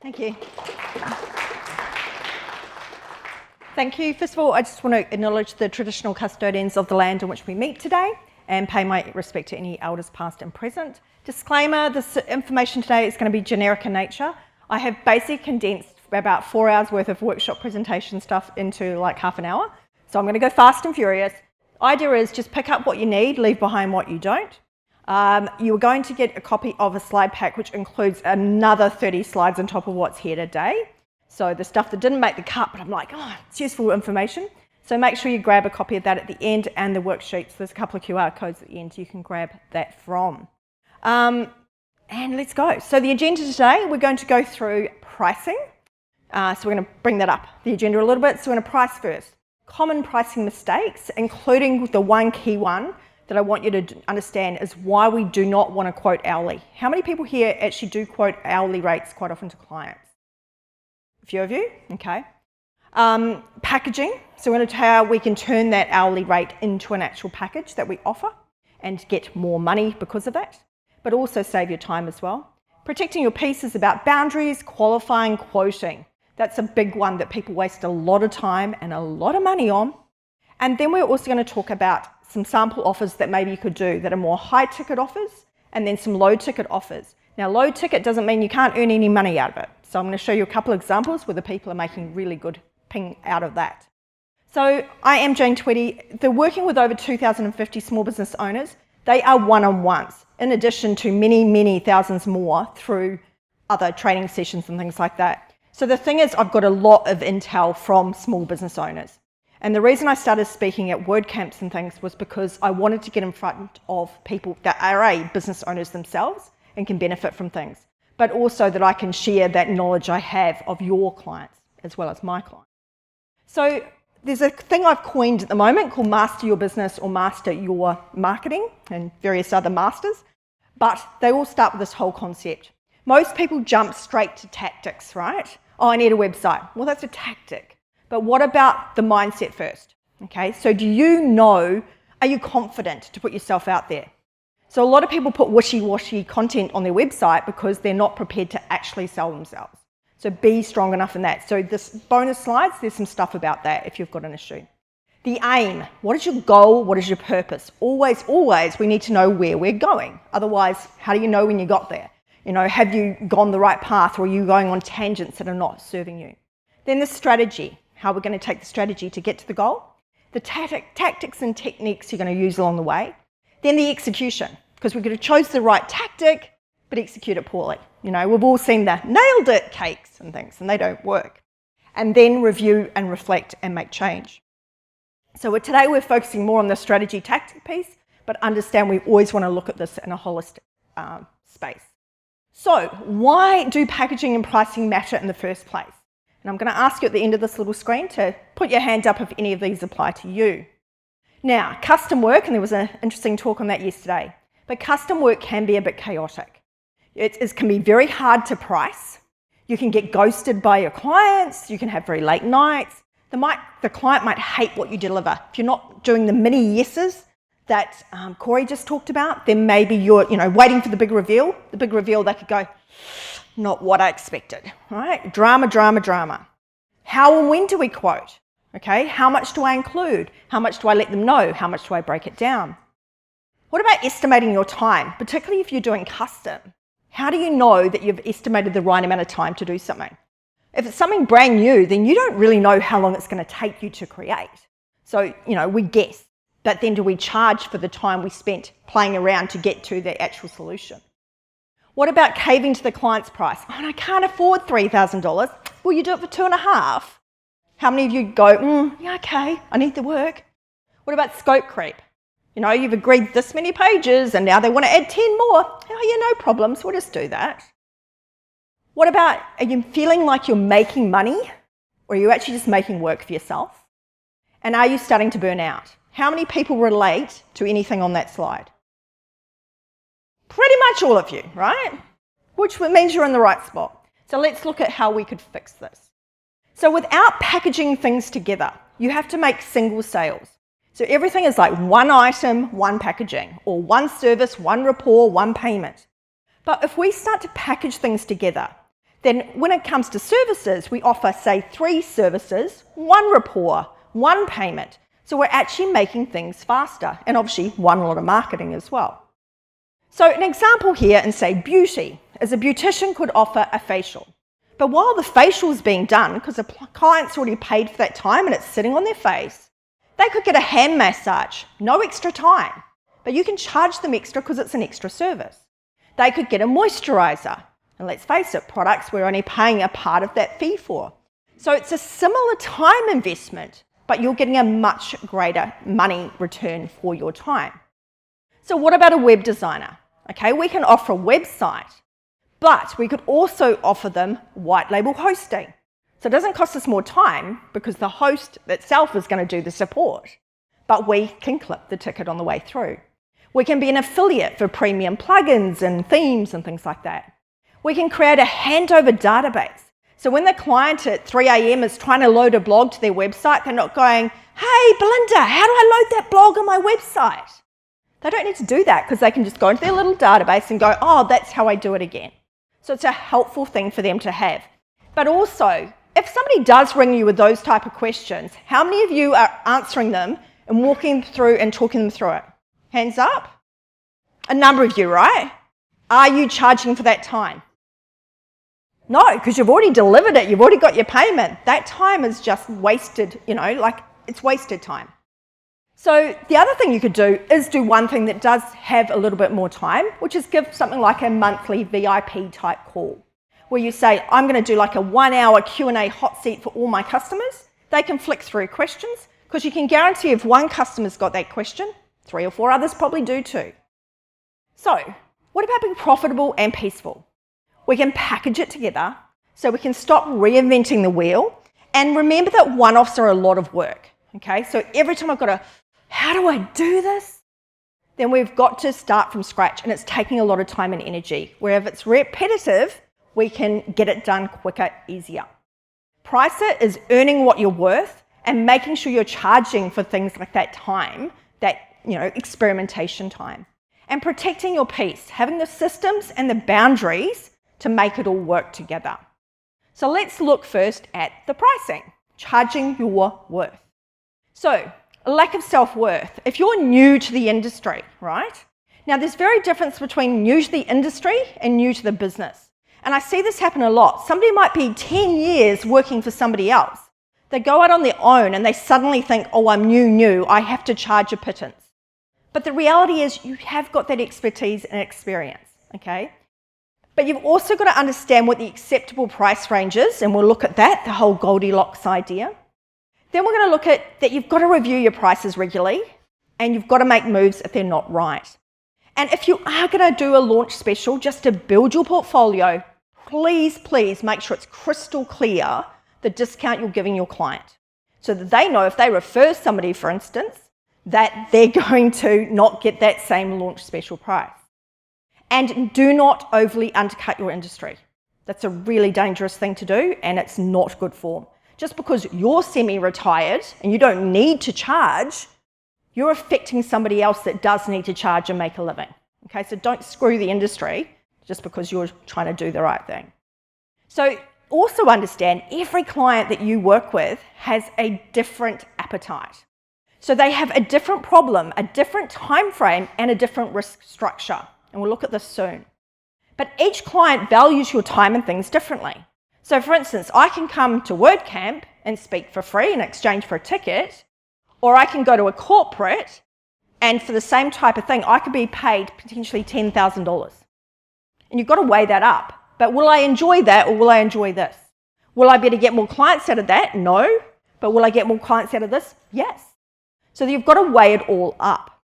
Thank you. Thank you. First of all, I just want to acknowledge the traditional custodians of the land on which we meet today and pay my respect to any elders past and present. Disclaimer, this information today is going to be generic in nature. I have basically condensed about 4 hours worth of workshop presentation stuff into like half an hour. So I'm going to go fast and furious. Idea is just pick up what you need, leave behind what you don't. You're going to get a copy of a slide pack which includes another 30 slides on top of what's here today. So the stuff that didn't make the cut, but I'm like, oh, it's useful information. So make sure you grab a copy of that at the end and the worksheets. There's a couple of QR codes at the end you can grab that from. And let's go. So the agenda today, we're going to go through pricing. So we're going to bring that up, the agenda a little bit. So we're going to price first. Common pricing mistakes, including the one key one that I want you to understand is why we do not want to quote hourly. How many people here actually do quote hourly rates quite often to clients? A few of you, okay. Packaging, so we're going to tell how we can turn that hourly rate into an actual package that we offer and get more money because of that, but also save your time as well. Protecting your piece is about boundaries, qualifying, quoting. That's a big one that people waste a lot of time and a lot of money on. And then we're also going to talk about some sample offers that maybe you could do that are more high ticket offers and then some low ticket offers. Now low ticket doesn't mean you can't earn any money out of it. So I'm going to show you a couple of examples where the people are making really good ping out of that. So I am Jane Tweedy. They're working with over 2,050 small business owners. They are one-on-ones, in addition to many, many thousands more through other training sessions and things like that. So the thing is, I've got a lot of intel from small business owners. And the reason I started speaking at WordCamps and things was because I wanted to get in front of people that are business owners themselves and can benefit from things, but also that I can share that knowledge I have of your clients as well as my clients. So there's a thing I've coined at the moment called Master Your Business or Master Your Marketing and various other masters, but they all start with this whole concept. Most people jump straight to tactics, right? Oh, I need a website. Well, that's a tactic. But what about the mindset first? Okay, so do you know, are you confident to put yourself out there? So a lot of people put wishy-washy content on their website because they're not prepared to actually sell themselves. So be strong enough in that. So this bonus slides, there's some stuff about that if you've got an issue. The aim, what is your goal? What is your purpose? Always, always, we need to know where we're going. Otherwise, how do you know when you got there? You know, have you gone the right path or are you going on tangents that are not serving you? Then the strategy, how we're going to take the strategy to get to the goal. The tactics and techniques you're going to use along the way. Then the execution, because we could have chose the right tactic, but execute it poorly. You know, we've all seen the nailed it cakes and things, and they don't work. And then review and reflect and make change. So today we're focusing more on the strategy tactic piece, but understand we always want to look at this in a holistic space. So why do packaging and pricing matter in the first place? And I'm going to ask you at the end of this little screen to put your hand up if any of these apply to you. Now, custom work, and there was an interesting talk on that yesterday, but custom work can be a bit chaotic. It can be very hard to price. You can get ghosted by your clients. You can have very late nights. The client might hate what you deliver. If you're not doing the mini yeses that Corey just talked about, then maybe you're waiting for the big reveal. The big reveal, they could go, not what I expected, right? Drama, drama, drama. How and when do we quote? Okay, how much do I include? How much do I let them know? How much do I break it down? What about estimating your time, particularly if you're doing custom? How do you know that you've estimated the right amount of time to do something? If it's something brand new, then you don't really know how long it's going to take you to create. So, we guess, but then do we charge for the time we spent playing around to get to the actual solution? What about caving to the client's price? Oh, and I can't afford $3,000. Well, you do it for $2,500. How many of you go, yeah, okay, I need the work? What about scope creep? You've agreed this many pages and now they want to add 10 more. Oh, yeah, no problems, we'll just do that. What about, are you feeling like you're making money or are you actually just making work for yourself? And are you starting to burn out? How many people relate to anything on that slide? Pretty much all of you, right? Which means you're in the right spot. So let's look at how we could fix this. So without packaging things together, you have to make single sales. So everything is like one item, one packaging, or one service, one rapport, one payment. But if we start to package things together, Then when it comes to services, we offer, say, 3 services, 1 rapport, 1 payment. So we're actually making things faster, and obviously 1 lot of marketing as well. So an example here in, say, beauty, is a beautician could offer a facial. But while the facial is being done, because the client's already paid for that time and it's sitting on their face, they could get a hand massage, no extra time, but you can charge them extra because it's an extra service. They could get a moisturiser, and let's face it, products we're only paying a part of that fee for. So it's a similar time investment, but you're getting a much greater money return for your time. So what about a web designer? Okay, we can offer a website, but we could also offer them white label hosting. So it doesn't cost us more time because the host itself is going to do the support, but we can clip the ticket on the way through. We can be an affiliate for premium plugins and themes and things like that. We can create a handover database. So when the client at 3 a.m. is trying to load a blog to their website, they're not going, "Hey, Belinda, how do I load that blog on my website?" They don't need to do that because they can just go into their little database and go, "Oh, that's how I do it again." So it's a helpful thing for them to have. But also, if somebody does ring you with those type of questions, how many of you are answering them and walking through and talking them through it? Hands up? A number of you, right? Are you charging for that time? No, because you've already delivered it. You've already got your payment. That time is just wasted, it's wasted time. So the other thing you could do is do one thing that does have a little bit more time, which is give something like a monthly VIP type call, where you say, I'm going to do like a 1-hour Q&A hot seat for all my customers. They can flick through questions, because you can guarantee if one customer's got that question, 3 or 4 others probably do too. So what about being profitable and peaceful? We can package it together so we can stop reinventing the wheel, and remember that one-offs are a lot of work. Okay, so every time I've got to, how do I do this? Then we've got to start from scratch, and it's taking a lot of time and energy. Where if it's repetitive, we can get it done quicker, easier. Price it is earning what you're worth and making sure you're charging for things like that time, that experimentation time. And protecting your peace, having the systems and the boundaries to make it all work together. So let's look first at the pricing, charging your worth. So a lack of self-worth. If you're new to the industry, right? Now there's very difference between new to the industry and new to the business. And I see this happen a lot. Somebody might be 10 years working for somebody else. They go out on their own and they suddenly think, oh, I'm new, I have to charge a pittance. But the reality is you have got that expertise and experience, okay? But you've also got to understand what the acceptable price range is, and we'll look at that, the whole Goldilocks idea. Then we're going to look at that you've got to review your prices regularly, and you've got to make moves if they're not right. And if you are going to do a launch special just to build your portfolio, please make sure it's crystal clear the discount you're giving your client, so that they know if they refer somebody, for instance, that they're going to not get that same launch special price. And do not overly undercut your industry. That's a really dangerous thing to do, and it's not good form. Just because you're semi-retired and you don't need to charge, you're affecting somebody else that does need to charge and make a living. Okay, so don't screw the industry just because you're trying to do the right thing. So also understand every client that you work with has a different appetite. So they have a different problem, a different time frame, and a different risk structure. And we'll look at this soon. But each client values your time and things differently. So for instance, I can come to WordCamp and speak for free in exchange for a ticket, or I can go to a corporate and for the same type of thing, I could be paid potentially $10,000. And you've got to weigh that up. But will I enjoy that, or will I enjoy this? Will I be able to get more clients out of that? No. But will I get more clients out of this? Yes. So you've got to weigh it all up.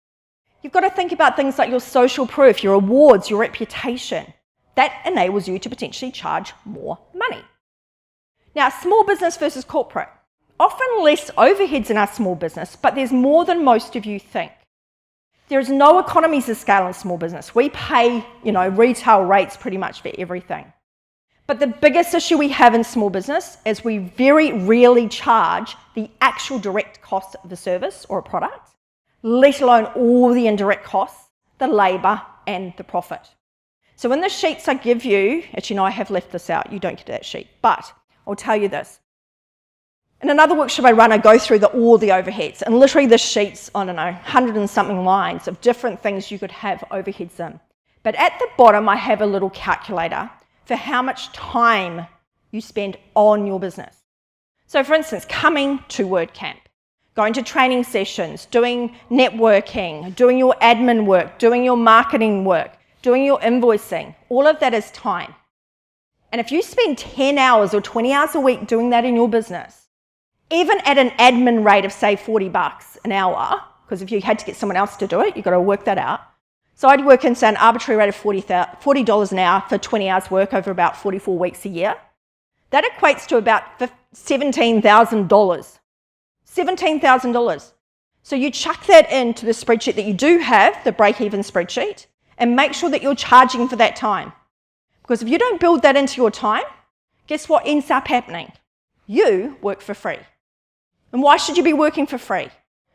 You've got to think about things like your social proof, your awards, your reputation. That enables you to potentially charge more money. Now, small business versus corporate. Often less overheads in our small business, but there's more than most of you think. There is no economies of scale in small business. We pay, retail rates pretty much for everything. But the biggest issue we have in small business is we very rarely charge the actual direct cost of the service or a product, let alone all the indirect costs, the labour and the profit. So in the sheets I give you, actually no, I have left this out, you don't get that sheet, but I'll tell you this. In another workshop I run, I go through all the overheads, and literally the sheets, I don't know, 100 and something lines of different things you could have overheads in. But at the bottom, I have a little calculator for how much time you spend on your business. So for instance, coming to WordCamp, going to training sessions, doing networking, doing your admin work, doing your marketing work, doing your invoicing, all of that is time. And if you spend 10 hours or 20 hours a week doing that in your business, even at an admin rate of say $40 an hour, because if you had to get someone else to do it, you've got to work that out. So I'd work in say an arbitrary rate of $40 an hour for 20 hours work over about 44 weeks a year. That equates to about $17,000. $17,000. So you chuck that into the spreadsheet that you do have, the break-even spreadsheet, and make sure that you're charging for that time. Because if you don't build that into your time, guess what ends up happening? You work for free. And why should you be working for free?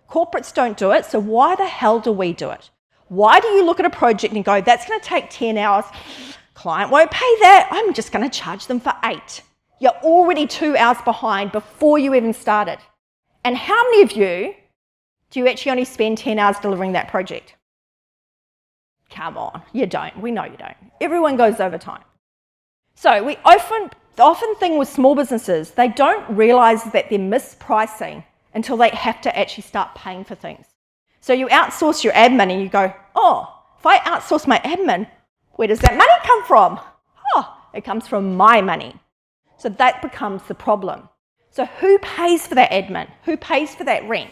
Corporates don't do it, so why the hell do we do it? Why do you look at a project and go, that's going to take 10 hours, client won't pay that, I'm just going to charge them for 8. You're already 2 hours behind before you even started. And how many of you do you actually only spend 10 hours delivering that project? Come on, you don't. We know you don't. Everyone goes overtime. So the often thing with small businesses, they don't realise that they're mispricing until they have to actually start paying for things. So you outsource your admin and you go, oh, if I outsource my admin, where does that money come from? Oh, it comes from my money. So that becomes the problem. So who pays for that admin? Who pays for that rent?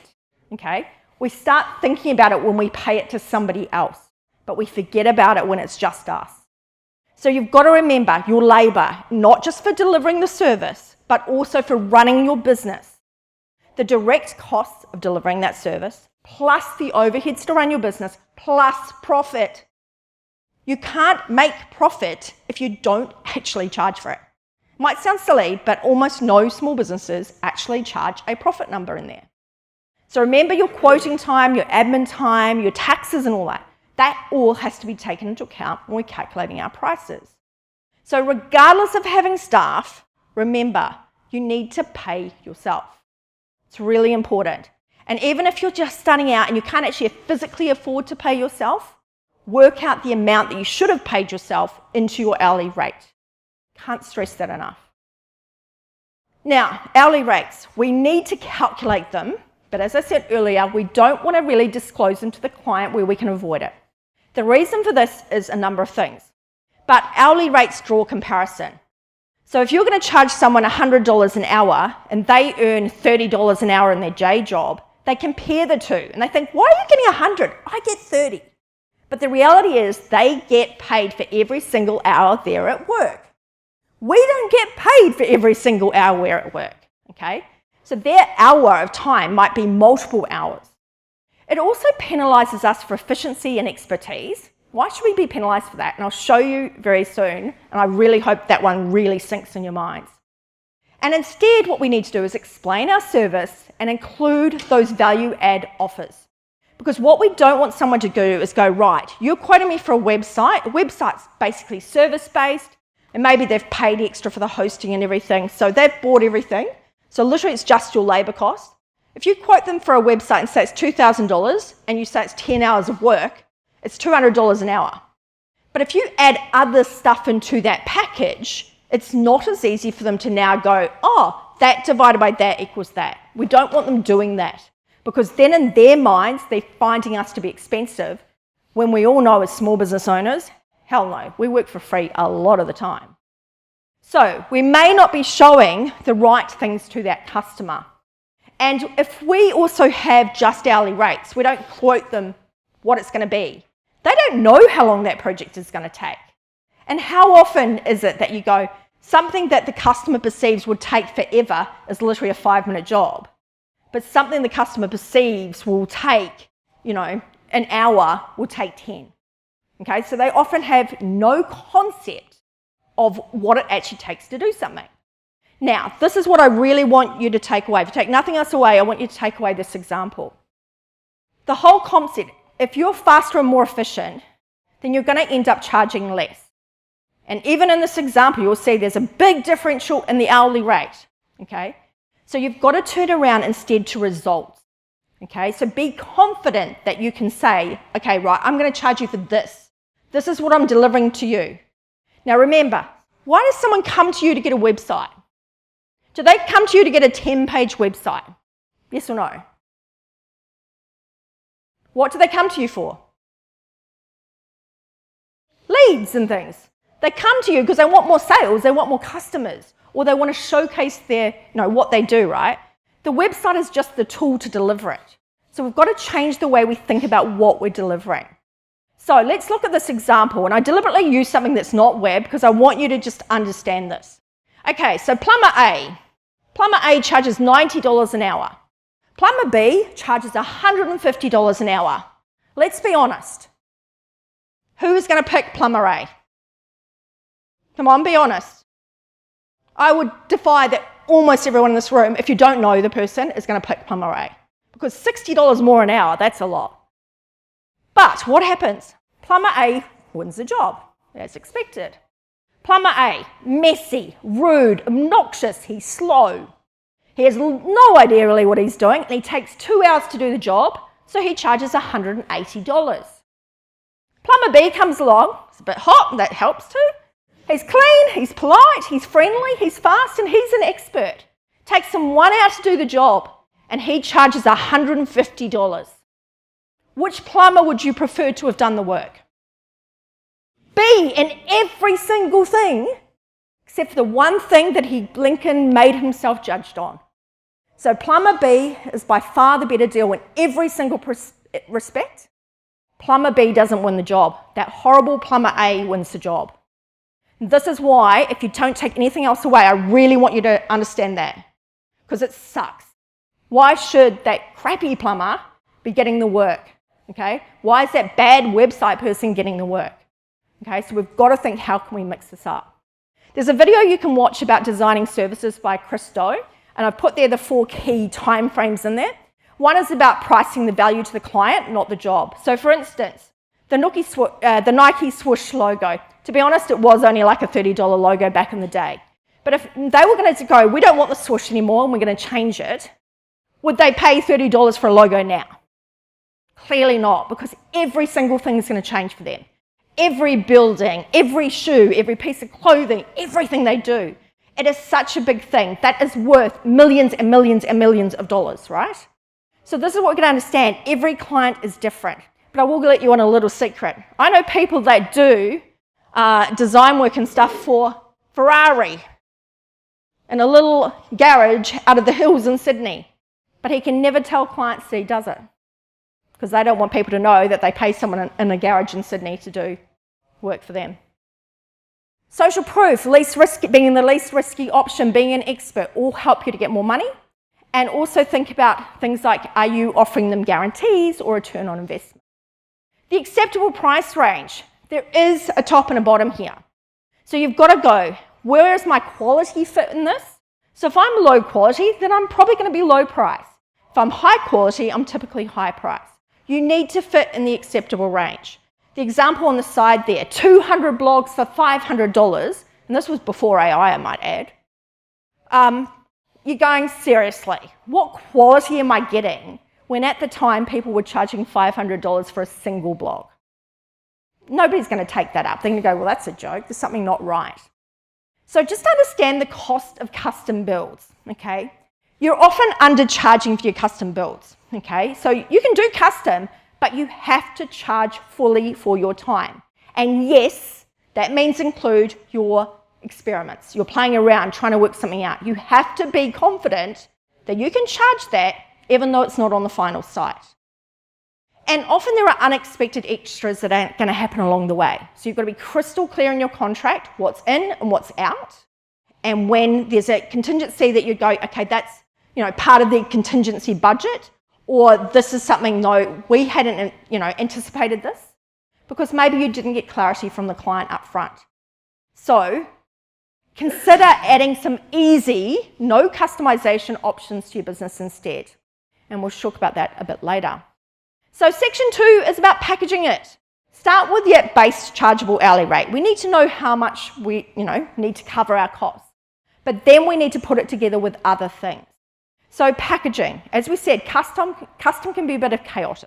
Okay, we start thinking about it when we pay it to somebody else, but we forget about it when it's just us. So you've got to remember your labour, not just for delivering the service, but also for running your business. The direct costs of delivering that service, plus the overheads to run your business, plus profit. You can't make profit if you don't actually charge for it. Might sound silly, but almost no small businesses actually charge a profit number in there. So remember your quoting time, your admin time, your taxes and all that. That all has to be taken into account when we're calculating our prices. So regardless of having staff, remember, you need to pay yourself. It's really important. And even if you're just starting out and you can't actually physically afford to pay yourself, work out the amount that you should have paid yourself into your hourly rate. Can't stress that enough. Now, hourly rates, we need to calculate them, but as I said earlier, we don't want to really disclose them to the client where we can avoid it. The reason for this is a number of things, but hourly rates draw comparison. So if you're going to charge someone $100 an hour and they earn $30 an hour in their day job, they compare the two and they think, why are you getting 100? I get 30. But the reality is they get paid for every single hour they're at work. We don't get paid for every single hour we're at work, okay? So their hour of time might be multiple hours. It also penalises us for efficiency and expertise. Why should we be penalised for that? And I'll show you very soon, and I really hope that one really sinks in your minds. And instead, what we need to do is explain our service and include those value-add offers. Because what we don't want someone to do is go, right, you're quoting me for a website. A website's basically service-based, and maybe they've paid extra for the hosting and everything, so they've bought everything. So literally it's just your labour cost. If you quote them for a website and say it's $2,000 and you say it's 10 hours of work, it's $200 an hour. But if you add other stuff into that package, it's not as easy for them to now go, oh, that divided by that equals that. We don't want them doing that because then in their minds, they're finding us to be expensive when we all know as small business owners, hell no, we work for free a lot of the time. So we may not be showing the right things to that customer. And if we also have just hourly rates, we don't quote them what it's going to be. They don't know how long that project is going to take. And how often is it that you go, something that the customer perceives would take forever is literally a 5-minute job, but something the customer perceives will take, an hour will take 10. Okay, so they often have no concept of what it actually takes to do something. Now, this is what I really want you to take away. If you take nothing else away, I want you to take away this example. The whole concept, if you're faster and more efficient, then you're going to end up charging less. And even in this example, you'll see there's a big differential in the hourly rate, okay? So you've got to turn around instead to results, okay? So be confident that you can say, okay, right, I'm going to charge you for this. This is what I'm delivering to you. Now remember, why does someone come to you to get a website? Do they come to you to get a 10-page website? Yes or no? What do they come to you for? Leads and things. They come to you because they want more sales, they want more customers, or they want to showcase their, what they do, right? The website is just the tool to deliver it. So we've got to change the way we think about what we're delivering. So let's look at this example, and I deliberately use something that's not web because I want you to just understand this. Okay, so plumber A. Plumber A charges $90 an hour. Plumber B charges $150 an hour. Let's be honest. Who's going to pick plumber A? Come on, be honest. I would defy that almost everyone in this room, if you don't know the person, is going to pick plumber A. Because $60 more an hour, that's a lot. But what happens? Plumber A wins the job, as expected. Plumber A, messy, rude, obnoxious, he's slow. He has no idea really what he's doing, and he takes 2 hours to do the job, so he charges $180. Plumber B comes along, it's a bit hot, and that helps too. He's clean, he's polite, he's friendly, he's fast, and he's an expert. Takes him 1 hour to do the job, and he charges $150. Which plumber would you prefer to have done the work? B, in every single thing, except for the one thing that Lincoln made himself judged on. So plumber B is by far the better deal in every single respect. Plumber B doesn't win the job. That horrible plumber A wins the job. This is why, if you don't take anything else away, I really want you to understand that, because it sucks. Why should that crappy plumber be getting the work? Okay? Why is that bad website person getting the work? Okay, so we've got to think, how can we mix this up? There's a video you can watch about designing services by Chris Do, and I've put there the 4 key time frames in there. One is about pricing the value to the client, not the job. So for instance, the Nike swoosh logo, to be honest, it was only like a $30 logo back in the day. But if they were going to go, we don't want the swoosh anymore and we're going to change it, would they pay $30 for a logo now? Clearly not, because every single thing is going to change for them. Every building, every shoe, every piece of clothing, everything they do. It is such a big thing that is worth millions and millions and millions of dollars, right? So this is what we're going to understand. Every client is different. But I will let you on a little secret. I know people that do design work and stuff for Ferrari in a little garage out of the hills in Sydney. But he can never tell clients that he does it, because they don't want people to know that they pay someone in a garage in Sydney to do work for them. Social proof, being the least risky option, being an expert, all help you to get more money. And also think about things like, are you offering them guarantees or return on investment? The acceptable price range, there is a top and a bottom here. So you've got to go, where is my quality fit in this? So if I'm low quality, then I'm probably going to be low price. If I'm high quality, I'm typically high price. You need to fit in the acceptable range. The example on the side there, 200 blogs for $500, and this was before AI, I might add. You're going, seriously, what quality am I getting when at the time people were charging $500 for a single blog? Nobody's going to take that up. They're going to go, well, that's a joke. There's something not right. So just understand the cost of custom builds, okay? You're often undercharging for your custom builds, okay? So you can do custom, but you have to charge fully for your time. And yes, that means include your experiments. You're playing around, trying to work something out. You have to be confident that you can charge that even though it's not on the final site. And often there are unexpected extras that aren't going to happen along the way. So you've got to be crystal clear in your contract, what's in and what's out. And when there's a contingency that you go, okay, that's part of the contingency budget, or this is something, no, we hadn't anticipated this, because maybe you didn't get clarity from the client up front. So consider adding some easy, no customization options to your business instead. And we'll talk about that a bit later. So section 2 is about packaging it. Start with your base chargeable hourly rate. We need to know how much we need to cover our costs. But then we need to put it together with other things. So packaging, as we said, custom can be a bit of chaos.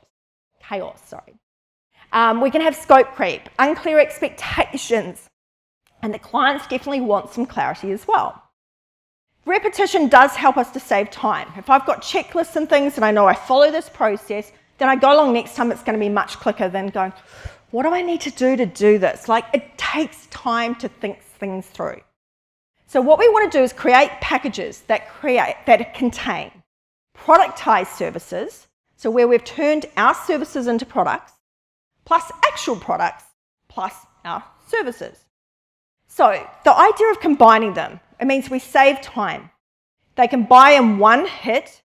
We can have scope creep, unclear expectations, and the clients definitely want some clarity as well. Repetition does help us to save time. If I've got checklists and things and I know I follow this process, then I go along next time, it's going to be much quicker than going, what do I need to do this? Like, it takes time to think things through. So what we want to do is create packages that contain productized services, so where we've turned our services into products, plus actual products, plus our services. So the idea of combining them, it means we save time. They can buy in one hit,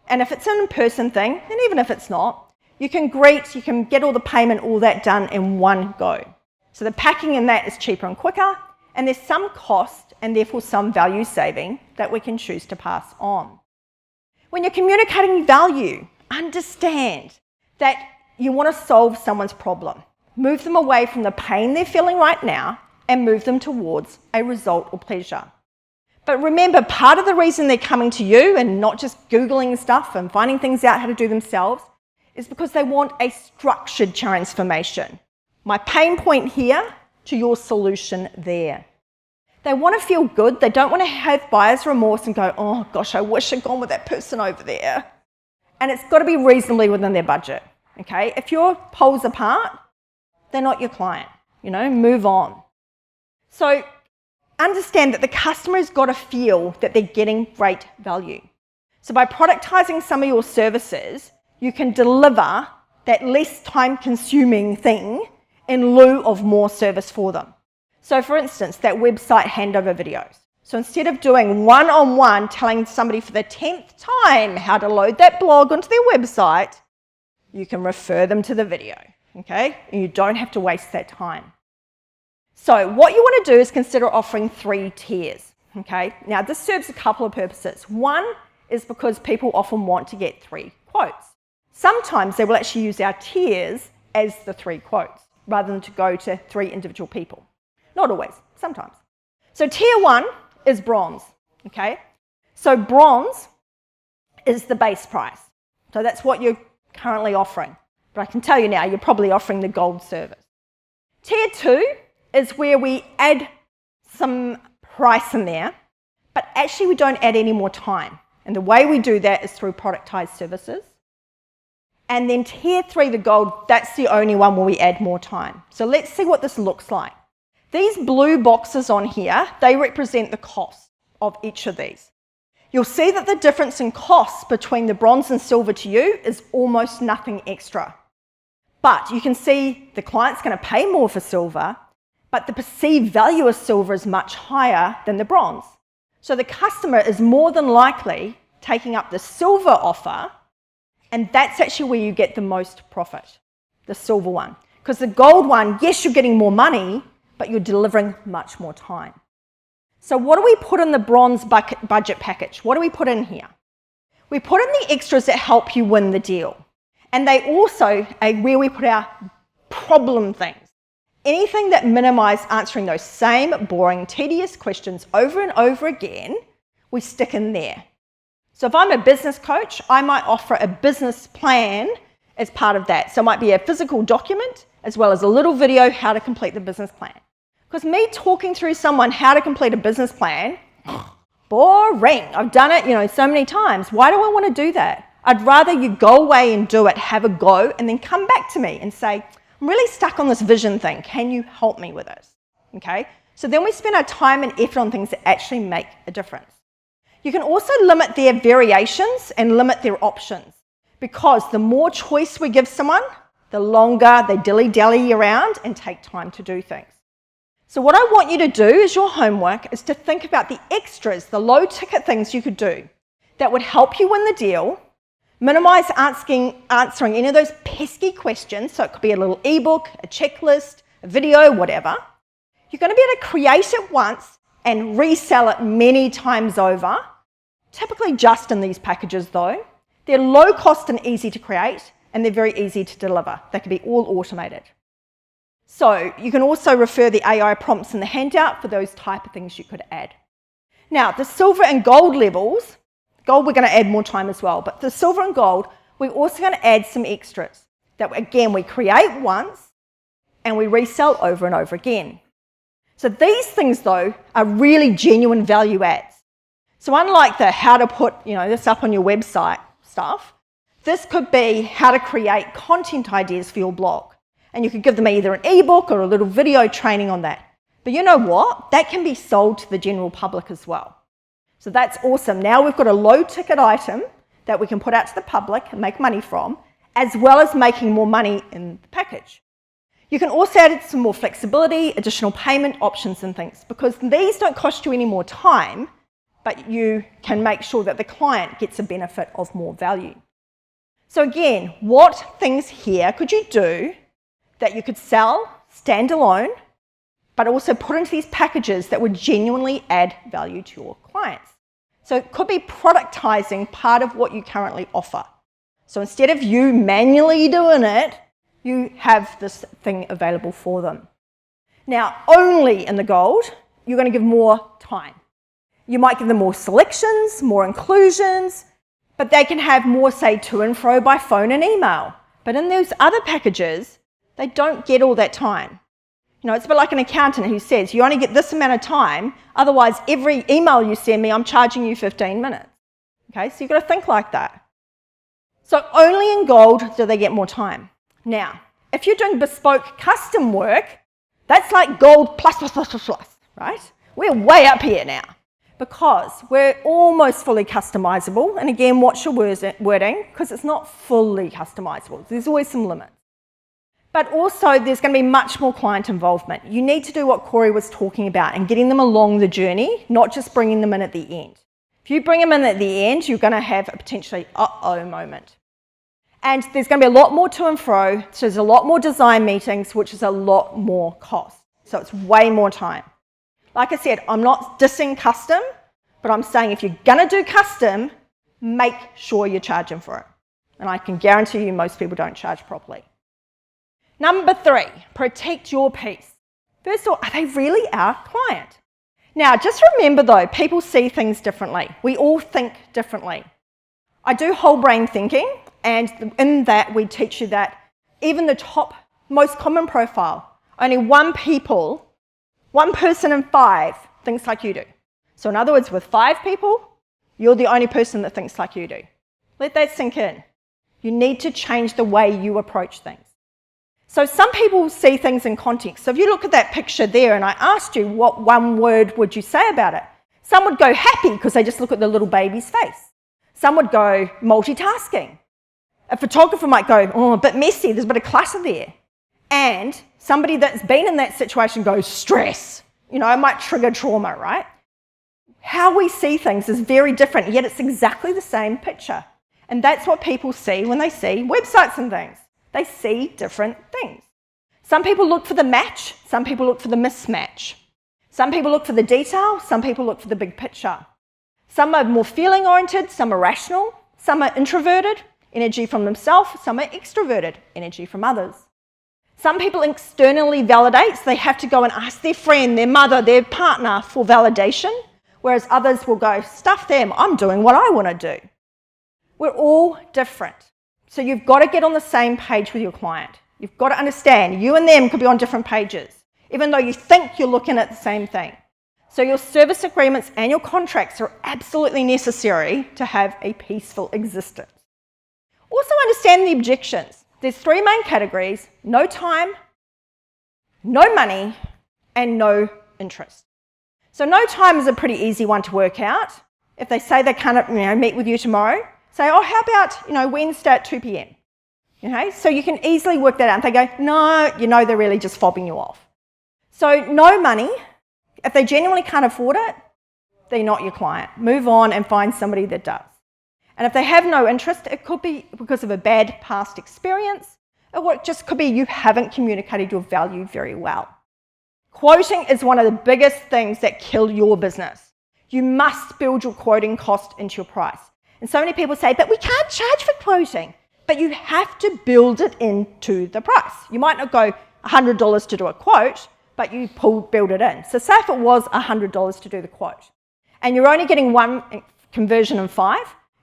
and if it's an in-person thing, and even if it's not, you can get all the payment, all that done in one go. So the packing in that is cheaper and quicker, and there's some cost and therefore some value saving that we can choose to pass on. When you're communicating value, understand that you want to solve someone's problem. Move them away from the pain they're feeling right now and move them towards a result or pleasure. But remember, part of the reason they're coming to you and not just Googling stuff and finding things out how to do themselves is because they want a structured transformation. My pain point here to your solution there. They want to feel good. They don't want to have buyer's remorse and go, oh gosh, I wish I'd gone with that person over there. And it's got to be reasonably within their budget. Okay? If you're poles apart, they're not your client. Move on. So understand that the customer has got to feel that they're getting great value. So by productizing some of your services, you can deliver that less time-consuming thing in lieu of more service for them. So for instance, that website handover videos. So instead of doing one-on-one telling somebody for the 10th time how to load that blog onto their website, you can refer them to the video, okay? And you don't have to waste that time. So what you want to do is consider offering 3 tiers, okay? Now this serves a couple of purposes. One is because people often want to get 3 quotes. Sometimes they will actually use our tiers as the 3 quotes rather than to go to 3 individual people. Not always, sometimes. So tier 1 is bronze, okay? So bronze is the base price. So that's what you're currently offering. But I can tell you now, you're probably offering the gold service. Tier 2 is where we add some price in there, but actually we don't add any more time. And the way we do that is through productized services. And then tier 3, the gold, that's the only one where we add more time. So let's see what this looks like. These blue boxes on here, they represent the cost of each of these. You'll see that the difference in costs between the bronze and silver to you is almost nothing extra. But you can see the client's going to pay more for silver, but the perceived value of silver is much higher than the bronze. So the customer is more than likely taking up the silver offer, and that's actually where you get the most profit, the silver one. Because the gold one, yes, you're getting more money, but you're delivering much more time. So what do we put in the bronze budget package? What do we put in here? We put in the extras that help you win the deal. And they also are where we put our problem things. Anything that minimises answering those same boring, tedious questions over and over again, we stick in there. So if I'm a business coach, I might offer a business plan as part of that. So it might be a physical document as well as a little video how to complete the business plan. Because me talking through someone how to complete a business plan, boring. I've done it, so many times. Why do I want to do that? I'd rather you go away and do it, have a go, and then come back to me and say, I'm really stuck on this vision thing. Can you help me with this? Okay? So then we spend our time and effort on things that actually make a difference. You can also limit their variations and limit their options, because the more choice we give someone, the longer they dilly-dally around and take time to do things. So what I want you to do as your homework is to think about the extras, the low-ticket things you could do that would help you win the deal, minimize answering any of those pesky questions, so it could be a little ebook, a checklist, a video, whatever. You're going to be able to create it once and resell it many times over, typically just in these packages though. They're low cost and easy to create, and they're very easy to deliver. They can be all automated. So you can also refer the AI prompts in the handout for those type of things you could add. Now, the silver and gold levels, gold we're going to add more time as well, but the silver and gold, we're also going to add some extras that, again, we create once and we resell over and over again. So these things, though, are really genuine value adds. So unlike the how to put this up on your website stuff, this could be how to create content ideas for your blog. And you could give them either an ebook or a little video training on that. But you know what? That can be sold to the general public as well. So that's awesome. Now we've got a low ticket item that we can put out to the public and make money from, as well as making more money in the package. You can also add some more flexibility, additional payment options and things, because these don't cost you any more time, but you can make sure that the client gets a benefit of more value. So again, what things here could you do that you could sell standalone, but also put into these packages that would genuinely add value to your clients? So it could be productizing part of what you currently offer. So instead of you manually doing it, you have this thing available for them. Now, only in the gold, you're going to give more time. You might give them more selections, more inclusions, but they can have more, say, to and fro by phone and email. But in those other packages, they don't get all that time. It's a bit like an accountant who says, you only get this amount of time, otherwise every email you send me, I'm charging you 15 minutes. Okay, so you've got to think like that. So only in gold do they get more time. Now, if you're doing bespoke custom work, that's like gold plus, right? We're way up here now because we're almost fully customizable. And again, watch your wording because it's not fully customizable. There's always some limits. But also, there's going to be much more client involvement. You need to do what Corey was talking about and getting them along the journey, not just bringing them in at the end. If you bring them in at the end, you're going to have a potentially uh-oh moment. And there's going to be a lot more to and fro, so there's a lot more design meetings, which is a lot more cost. So it's way more time. Like I said, I'm not dissing custom, but I'm saying if you're going to do custom, make sure you're charging for it. And I can guarantee you most people don't charge properly. Number 3, protect your peace. First of all, are they really our client? Now, just remember though, people see things differently. We all think differently. I do whole brain thinking, and in that we teach you that even the top most common profile, only one person in 5 thinks like you do. So in other words, with 5 people, you're the only person that thinks like you do. Let that sink in. You need to change the way you approach things. So some people see things in context. So if you look at that picture there and I asked you what one word would you say about it, some would go happy because they just look at the little baby's face. Some would go multitasking. A photographer might go, oh, a bit messy, there's a bit of clutter there. And somebody that's been in that situation goes stress. It might trigger trauma, right? How we see things is very different, yet it's exactly the same picture. And that's what people see when they see websites and things. They see different things. Some people look for the match, some people look for the mismatch. Some people look for the detail, some people look for the big picture. Some are more feeling-oriented, some are rational, some are introverted, energy from themselves, some are extroverted, energy from others. Some people externally validate, so they have to go and ask their friend, their mother, their partner for validation, whereas others will go, stuff them, I'm doing what I want to do. We're all different. So you've got to get on the same page with your client. You've got to understand, you and them could be on different pages, even though you think you're looking at the same thing. So your service agreements and your contracts are absolutely necessary to have a peaceful existence. Also understand the objections. There's 3 main categories: no time, no money, and no interest. So no time is a pretty easy one to work out. If they say they can't meet with you tomorrow, say, oh, how about Wednesday at 2 p.m. So you can easily work that out. And they go, no, they're really just fobbing you off. So no money. If they genuinely can't afford it, they're not your client. Move on and find somebody that does. And if they have no interest, it could be because of a bad past experience, or it just could be you haven't communicated your value very well. Quoting is one of the biggest things that kill your business. You must build your quoting cost into your price. And so many people say, but we can't charge for quoting. But you have to build it into the price. You might not go, $100 to do a quote, but you build it in. So say if it was $100 to do the quote, and you're only getting one conversion in 5,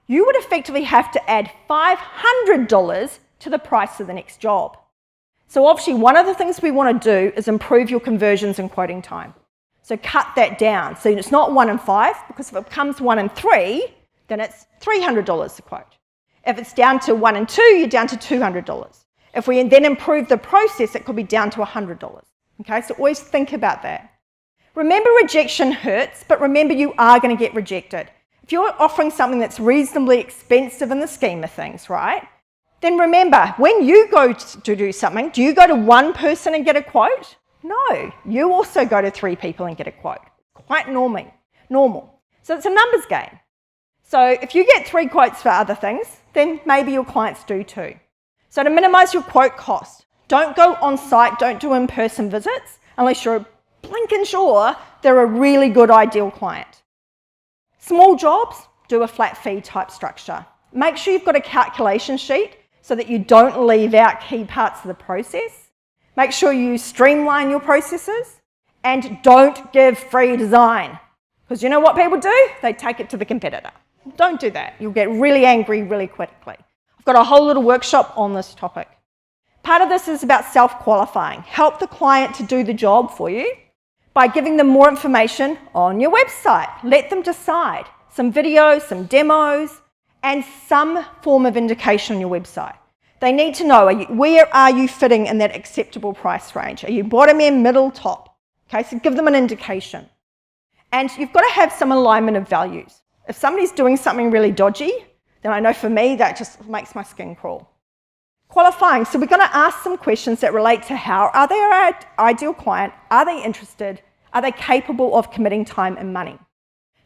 you would effectively have to add $500 to the price of the next job. So obviously one of the things we want to do is improve your conversions and quoting time. So cut that down. So it's not 1 in 5, because if it becomes 1 in 3, then it's $300 a quote. If it's down to 1 in 2, you're down to $200. If we then improve the process, it could be down to $100. Okay, so always think about that. Remember, rejection hurts, but remember you are going to get rejected. If you're offering something that's reasonably expensive in the scheme of things, right? Then remember, when you go to do something, do you go to one person and get a quote? No, you also go to 3 people and get a quote. Quite normal. So it's a numbers game. So if you get 3 quotes for other things, then maybe your clients do too. So to minimise your quote cost, don't go on site, don't do in-person visits unless you're blinking sure they're a really good ideal client. Small jobs, do a flat fee type structure. Make sure you've got a calculation sheet so that you don't leave out key parts of the process. Make sure you streamline your processes, and don't give free design. Because you know what people do? They take it to the competitor. Don't do that. You'll get really angry really quickly. I've got a whole little workshop on this topic. Part of this is about self-qualifying. Help the client to do the job for you by giving them more information on your website. Let them decide. Some videos, some demos, and some form of indication on your website. They need to know, where are you fitting in that acceptable price range? Are you bottom end, middle, top? Okay, so give them an indication. And you've got to have some alignment of values. If somebody's doing something really dodgy, then I know for me that just makes my skin crawl. Qualifying, so we're going to ask some questions that relate to how are they our ideal client? Are they interested? Are they capable of committing time and money?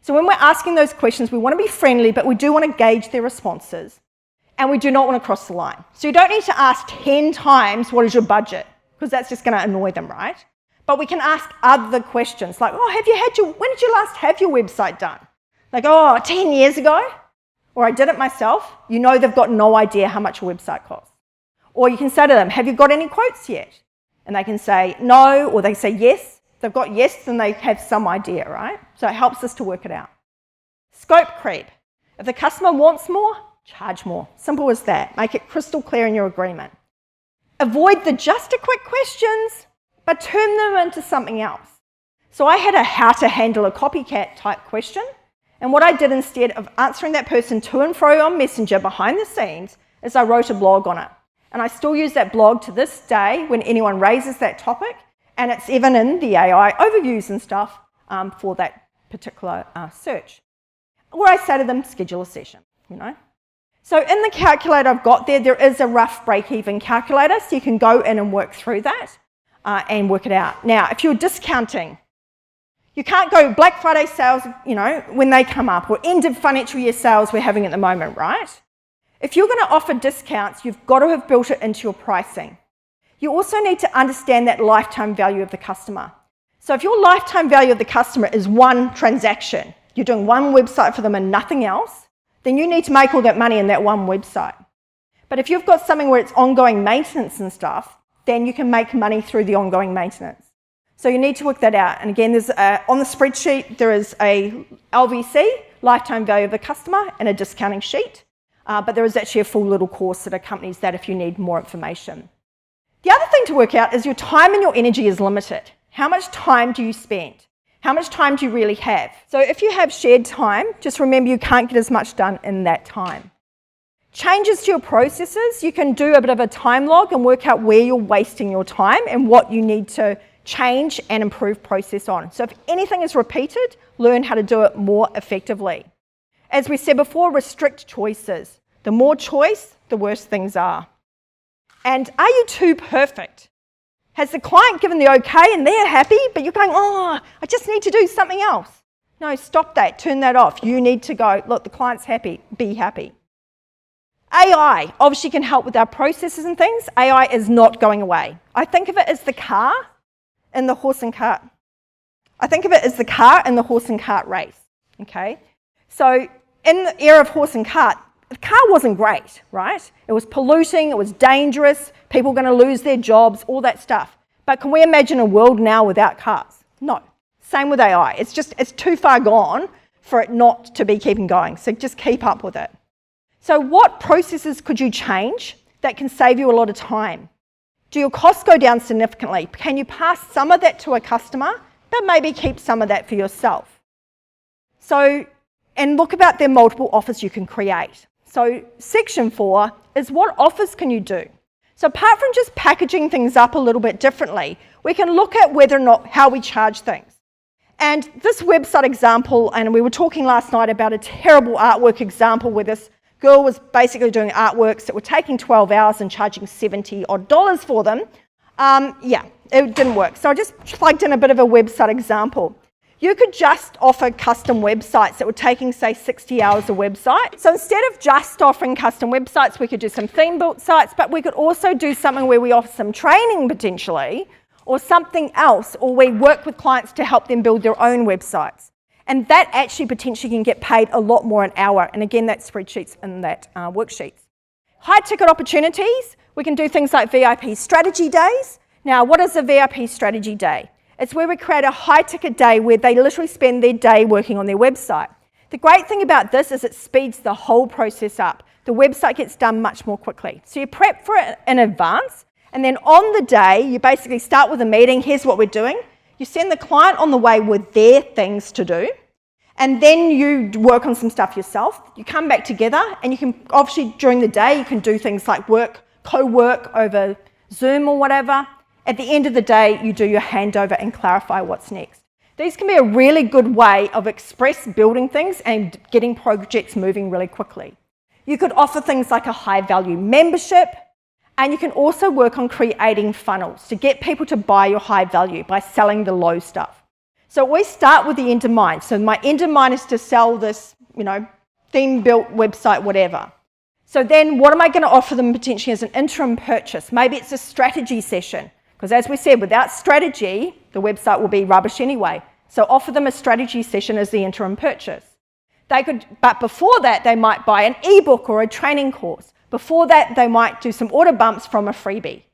So when we're asking those questions, we want to be friendly, but we do want to gauge their responses. And we do not want to cross the line. So you don't need to ask 10 times, what is your budget? Because that's just going to annoy them, right? But we can ask other questions like, oh, when did you last have your website done? Like, oh, 10 years ago? Or I did it myself. You know they've got no idea how much a website costs. Or you can say to them, have you got any quotes yet? And they can say no, or they say yes. If they've got yes, then they have some idea, right? So it helps us to work it out. Scope creep. If the customer wants more, charge more. Simple as that. Make it crystal clear in your agreement. Avoid the just a quick questions, but turn them into something else. So I had a how to handle a copycat type question, and what I did instead of answering that person to and fro on Messenger behind the scenes is I wrote a blog on it. And I still use that blog to this day when anyone raises that topic, and it's even in the AI overviews and stuff for that particular search. Or I say to them, schedule a session, you know. So in the calculator I've got there is a rough break-even calculator, so you can go in and work through that and work it out. Now, if you're discounting, you can't go Black Friday sales, you know, when they come up, or end of financial year sales we're having at the moment, right? If you're going to offer discounts, you've got to have built it into your pricing. You also need to understand that lifetime value of the customer. So if your lifetime value of the customer is one transaction, you're doing one website for them and nothing else, then you need to make all that money in that one website. But if you've got something where it's ongoing maintenance and stuff, then you can make money through the ongoing maintenance. So you need to work that out. And again, there's on the spreadsheet, there is a LVC, lifetime value of the customer, and a discounting sheet. But there is actually a full little course that accompanies that if you need more information. The other thing to work out is your time and your energy is limited. How much time do you spend? How much time do you really have? So if you have shared time, just remember you can't get as much done in that time. Changes to your processes, you can do a bit of a time log and work out where you're wasting your time and what you need to change and improve process on. So if anything is repeated, learn how to do it more effectively. As we said before, restrict choices. The more choice, the worse things are. And are you too perfect? Has the client given the okay and they're happy, but you're going, oh, I just need to do something else? No, stop that, turn that off. You need to go, look, the client's happy, be happy. AI obviously can help with our processes and things. AI is not going away. I think of it as the car and the horse and cart. I think of it as the car and the horse and cart race, okay? So in the era of horse and cart, the car wasn't great, right? It was polluting, it was dangerous, people were going to lose their jobs, all that stuff. But can we imagine a world now without cars? No. Same with AI. It's too far gone for it not to be keeping going. So just keep up with it. So what processes could you change that can save you a lot of time? Do your costs go down significantly? Can you pass some of that to a customer, but maybe keep some of that for yourself? So, and look about the multiple offers you can create. So section 4 is what offers can you do? So apart from just packaging things up a little bit differently, we can look at whether or not how we charge things. And this website example, and we were talking last night about a terrible artwork example where this girl was basically doing artworks that were taking 12 hours and charging $70 odd for them. Yeah, it didn't work. So I just plugged in a bit of a website example. You could just offer custom websites that were taking, say, 60 hours a website. So instead of just offering custom websites, we could do some theme-built sites, but we could also do something where we offer some training potentially, or something else, or we work with clients to help them build their own websites. And that actually potentially can get paid a lot more an hour. And again, that's spreadsheets and that worksheets. High ticket opportunities, we can do things like VIP strategy days. Now, what is a VIP strategy day? It's where we create a high ticket day where they literally spend their day working on their website. The great thing about this is it speeds the whole process up. The website gets done much more quickly. So you prep for it in advance, and then on the day, you basically start with a meeting. Here's what we're doing. You send the client on the way with their things to do, and then you work on some stuff yourself. You come back together, and you can, obviously during the day, you can do things like co-work over Zoom or whatever. At the end of the day, you do your handover and clarify what's next. These can be a really good way of express building things and getting projects moving really quickly. You could offer things like a high-value membership, and you can also work on creating funnels to get people to buy your high value by selling the low stuff. So we start with the end in mind. So my end in mind is to sell this, theme-built website, whatever. So then what am I going to offer them potentially as an interim purchase? Maybe it's a strategy session. Because as we said, without strategy, the website will be rubbish anyway. So offer them a strategy session as the interim purchase. But before that, they might buy an ebook or a training course. Before that, they might do some order bumps from a freebie.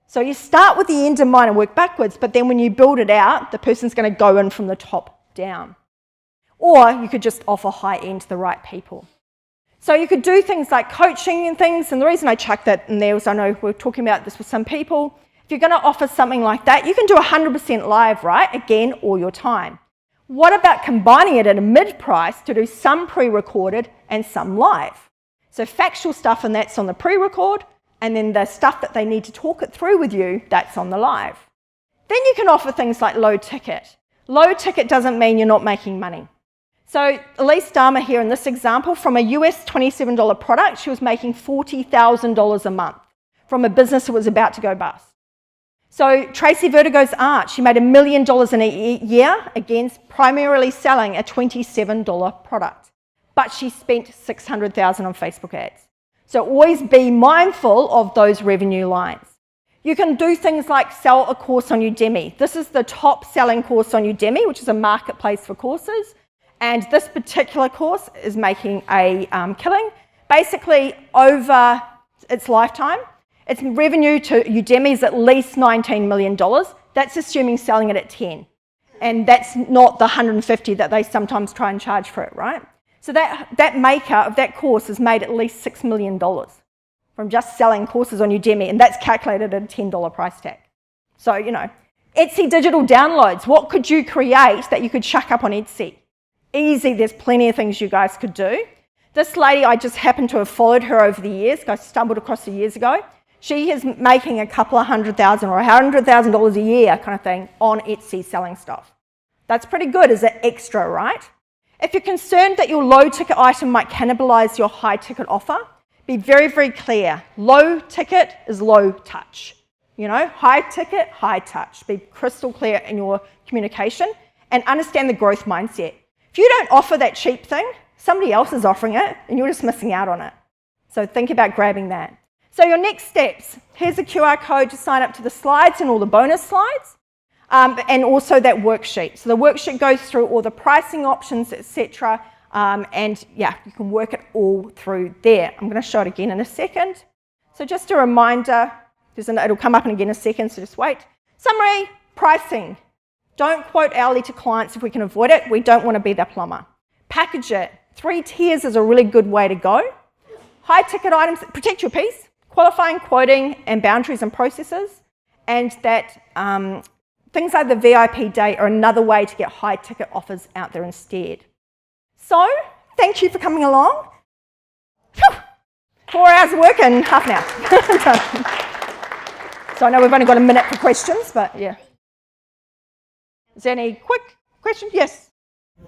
So you start with the end in mind and work backwards, but then when you build it out, the person's going to go in from the top down. Or you could just offer high end to the right people. So you could do things like coaching and things, and the reason I chucked that in there was I know we're talking about this with some people. If you're going to offer something like that, you can do 100% live, right? Again, all your time. What about combining it at a mid-price to do some pre-recorded and some live? So factual stuff, and that's on the pre-record, and then the stuff that they need to talk it through with you, that's on the live. Then you can offer things like low ticket. Low ticket doesn't mean you're not making money. So Elise Dahmer here in this example, from a US $27 product, she was making $40,000 a month from a business that was about to go bust. So Tracy Vertigo's art, she made $1 million in a year, again, primarily selling a $27 product. But she spent $600,000 on Facebook ads. So always be mindful of those revenue lines. You can do things like sell a course on Udemy. This is the top selling course on Udemy, which is a marketplace for courses. And this particular course is making a killing. Basically, over its lifetime, its revenue to Udemy is at least $19 million. That's assuming selling it at 10. And that's not the 150 that they sometimes try and charge for it, right? So that maker of that course has made at least $6 million from just selling courses on Udemy, and that's calculated at a $10 price tag. So, Etsy digital downloads. What could you create that you could chuck up on Etsy? Easy, there's plenty of things you guys could do. This lady, I just happened to have followed her over the years. I stumbled across her years ago. She is making a couple of $100,000 or $100,000 a year kind of thing on Etsy selling stuff. That's pretty good as an extra, right? If you're concerned that your low ticket item might cannibalize your high ticket offer, be very, very clear. Low ticket is low touch. High ticket, high touch. Be crystal clear in your communication and understand the growth mindset. If you don't offer that cheap thing, somebody else is offering it and you're just missing out on it. So think about grabbing that. So your next steps, here's a QR code to sign up to the slides and all the bonus slides, and also that worksheet. So the worksheet goes through all the pricing options, etc. And yeah, you can work it all through there. I'm going to show it again in a second. So just a reminder, it'll come up again in a second, so just wait. Summary, pricing. Don't quote hourly to clients if we can avoid it. We don't want to be their plumber. Package it. 3 tiers is a really good way to go. High ticket items, protect your piece. Qualifying, quoting, and boundaries and processes. And that things like the VIP day are another way to get high ticket offers out there instead. So, thank you for coming along. Whew. 4 hours of work and half an hour. So I know we've only got a minute for questions, but yeah. Is there any quick questions? Yes.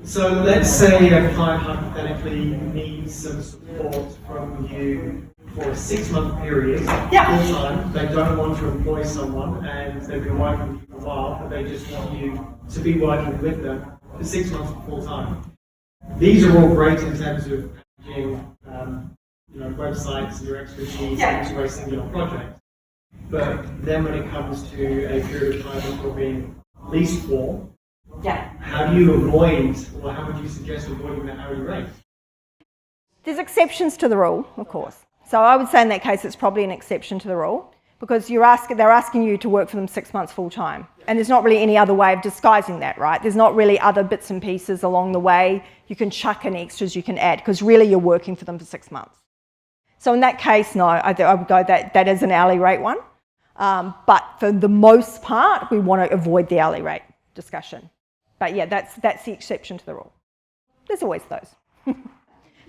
So let's say a client hypothetically needs some support from you for a 6-month period, full time. They don't want to employ someone and they've been working with you for a while, but they just want you to be working with them for 6 months full time. These are all great in terms of packaging, websites and your expertise into a singular project. But then when it comes to a period of time that you're being leased for, how do you avoid, or how would you suggest avoiding the hourly rate? There's exceptions to the rule, of course. So I would say in that case it's probably an exception to the rule because they're asking you to work for them 6 months full time. And there's not really any other way of disguising that, right? There's not really other bits and pieces along the way you can chuck in extras you can add because really you're working for them for 6 months. So in that case, no, I would go that is an hourly rate one. But for the most part, we want to avoid the hourly rate discussion. But yeah, that's the exception to the rule. There's always those.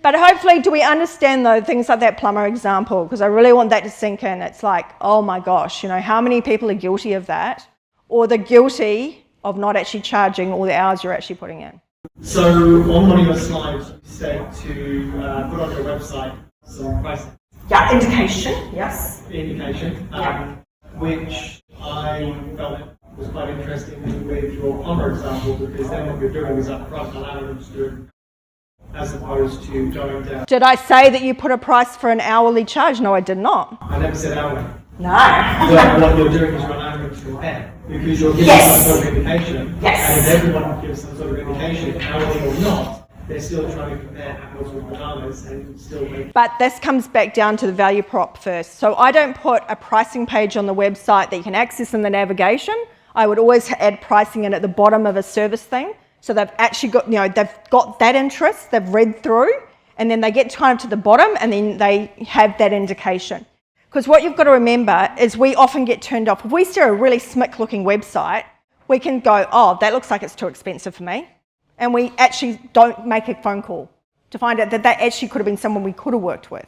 But hopefully, do we understand though things like that plumber example? Because I really want that to sink in. It's like, oh my gosh, how many people are guilty of that? Or they're guilty of not actually charging all the hours you're actually putting in. So on one of your slides, you said to put on your website some pricing. Yeah, indication, yes. Indication, which I felt was quite interesting with your plumber example, because then what you're doing is upfront allowing them to do it as opposed to going down. Did I say that you put a price for an hourly charge? No, I did not. I never said hourly. No. But what you're doing is you're allowing them to compare, because you're giving some sort of indication. Yes. And if everyone gives some sort of indication, hourly or not, they're still trying to compare apples with bananas and still make. But this comes back down to the value prop first. So I don't put a pricing page on the website that you can access in the navigation. I would always add pricing in at the bottom of a service thing. So they've actually got, they've got that interest, they've read through, and then they get kind of to the bottom and then they have that indication. Because what you've got to remember is we often get turned off. If we see a really smick looking website, we can go, oh, that looks like it's too expensive for me. And we actually don't make a phone call to find out that actually could have been someone we could have worked with.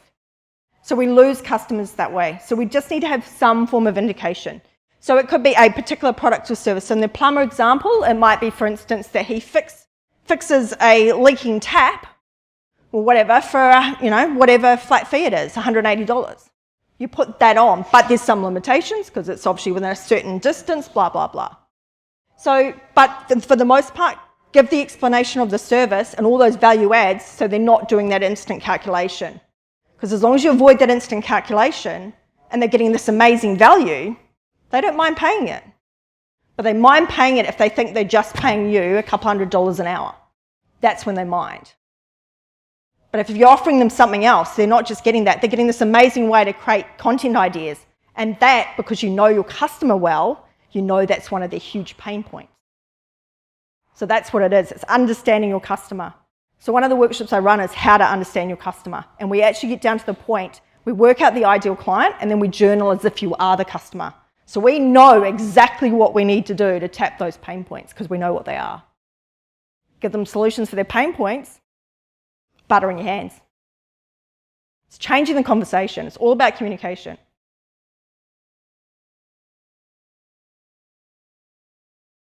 So we lose customers that way. So we just need to have some form of indication. So it could be a particular product or service. In the plumber example, it might be, for instance, that he fixes a leaking tap or whatever for, whatever flat fee it is, $180. You put that on, but there's some limitations because it's obviously within a certain distance, blah, blah, blah. So, but for the most part, give the explanation of the service and all those value adds so they're not doing that instant calculation. Because as long as you avoid that instant calculation and they're getting this amazing value, they don't mind paying it. But they mind paying it if they think they're just paying you a couple $100 an hour. That's when they mind. But if you're offering them something else, they're not just getting that, they're getting this amazing way to create content ideas. And that, because you know your customer well, you know that's one of their huge pain points. So that's what it is, it's understanding your customer. So one of the workshops I run is how to understand your customer. And we actually get down to the point, we work out the ideal client and then we journal as if you are the customer. So we know exactly what we need to do to tap those pain points because we know what they are. Give them solutions for their pain points, butter in your hands. It's changing the conversation. It's all about communication.